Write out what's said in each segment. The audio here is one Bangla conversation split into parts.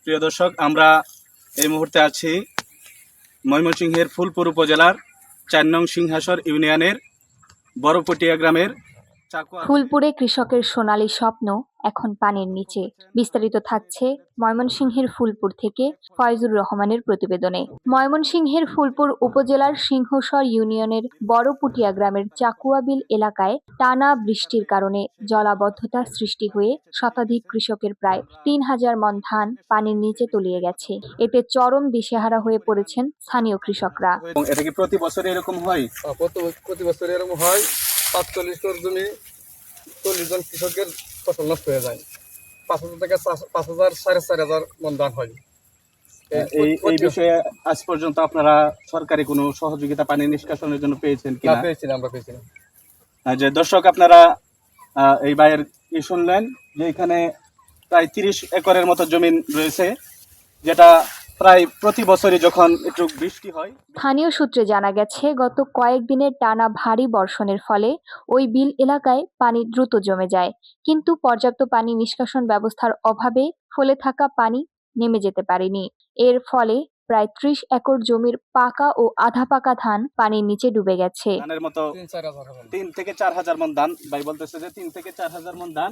প্রিয় দর্শক, আমরা এই মুহূর্তে আছি ময়মনসিংহের ফুলপুর উপজেলার ৪ নং সিংহাসর ইউনিয়নের বড়পটিয়া গ্রামের ফুলপুরে কৃষকের সোনালী স্বপ্ন এখন পানির নিচে। বিস্তারিত থাকছে ময়মনসিংহের ফুলপুর থেকে ফয়জুর রহমানের প্রতিবেদনে। ময়মনসিংহের ফুলপুর উপজেলার সিংহসর ইউনিয়নের বড়পুটিয়া গ্রামের চাকুয়াবিল এলাকায় টানা বৃষ্টির কারণে জলাবদ্ধতা সৃষ্টি হয়ে শতাধিক কৃষকের প্রায় ৩,০০০ মণ ধান পানির নিচে তলিয়ে গেছে। এতে চরম দিশেহারা হয়ে পড়েছেন স্থানীয় কৃষকরা। এটা কি প্রতি বছর এরকম হয়? প্রতি বছর এরকম হয়। ৪৫ টোর জমি ৪০ জন কৃষকের ফসল নষ্ট হয়ে যায়। ৫,০০০ থেকে ৫,০০০ ৪,৫০০ মণ ধান হয়। এই বিষয়ে আজ পর্যন্ত আপনারা সরকারি কোনো সহযোগিতা পানি নিষ্কাশনের জন্য পেয়েছেন কিনা? আমরা পেয়েছিলাম। যে দর্শক, আপনারা এই ভাইয়ের কি শুনলেন যে এখানে প্রায় ৩০ একরের মতো জমি রয়েছে, যেটা প্রায় প্রতি বছরই যখন একটু বৃষ্টি হয়। স্থানীয় সূত্রে জানা গেছে, গত কয়েকদিনের টানা ভারী বর্ষণের ফলে ওই বিল এলাকায় পানি দ্রুত জমে যায়, কিন্তু পর্যাপ্ত পানি নিষ্কাশন ব্যবস্থার অভাবে ফলে থাকা পানি নেমে যেতে পারেনি। এর ফলে প্রায় ৩০ একর জমির পাকা ও আধা পাকা ধান পানির নিচে ডুবে গেছে। ধানের মতো ৩ থেকে ৪,০০০ মণ ধান, ভাই বলতেছে যে ৩ থেকে ৪,০০০ মণ ধান।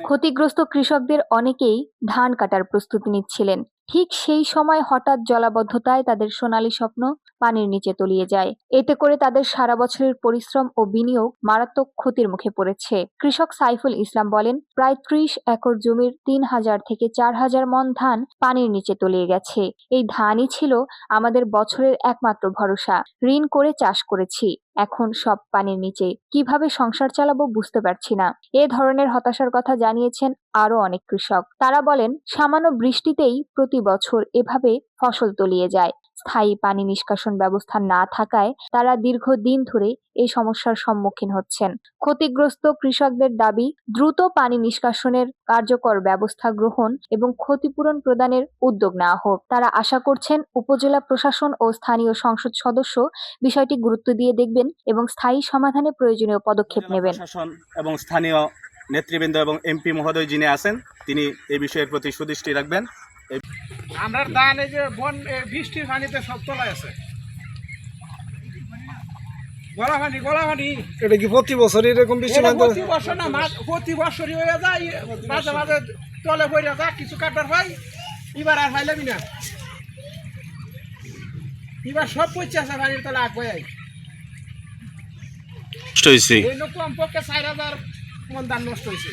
ক্ষতিগ্রস্ত কৃষকদের অনেকেই ধান কাটার প্রস্তুতি নিচ্ছিলেন। ঠিক সেই সময় হঠাৎ জলাবদ্ধতায় তাদের সোনালী স্বপ্ন পানির নিচে তলিয়ে যায়। এতে করে তাদের সারা বছরের পরিশ্রম ও বিনিয়োগ মারাত্মক ক্ষতির মুখে পড়েছে। কৃষক সাইফুল ইসলাম বলেন, প্রায় ৩০ একর জমির ৩,০০০ থেকে ৪,০০০ মণ ধান পানির নিচে তলিয়ে গেছে। এই ধানই ছিল আমাদের বছরের একমাত্র ভরসা। ঋণ করে চাষ করেছি, এখন সব পানির নিচে। কিভাবে সংসার চালাবো বুঝতে পারছি না। এ ধরনের হতাশার কথা জানিয়েছেন আরো অনেক কৃষক। তারা বলেন, সামান্য বৃষ্টিতেই প্রতি বছর এভাবে ফসল তলিয়ে যায়। স্থায়ী পানি নিষ্কাশন ব্যবস্থা না থাকায় তারা দীর্ঘদিন ধরে এই সমস্যার সম্মুখীন হচ্ছেন। ক্ষতিগ্রস্ত কৃষকদের দাবি, দ্রুত পানি নিষ্কাশনের কার্যকর ব্যবস্থা গ্রহণ এবং ক্ষতিপূরণ প্রদানের উদ্যোগ নেওয়া হোক। তারা আশা করছেন উপজেলা প্রশাসন ও স্থানীয় সংসদ সদস্য বিষয়টি গুরুত্ব দিয়ে দেখবেন এবং স্থায়ী সমাধানে প্রয়োজনীয় পদক্ষেপ নেবেন। প্রশাসন এবং স্থানীয় নেতৃবৃন্দ এবং এমপি মহোদয় যিনি আছেন, তিনি এই বিষয়ের প্রতি সুদৃষ্টি রাখবেন। আমরা ধান এই যে বৃষ্টির পানিতে সব তলায় আছে। গলা পানি এটা কি প্রতি বছর এরকম বৃষ্টি? প্রতি বছর না, প্রতি বছরই হয়ে যায়। মাঝে মাঝে তলে পড়ে যায়, কিছু কাটবার হয়। এবার আর পাইলামই না, এবার সব পড়ছে আছে পানির তলে আগ বয়ে। নষ্ট হয়েছে কমপক্ষে ৪,০০০ মণ ধান নষ্ট হয়েছে।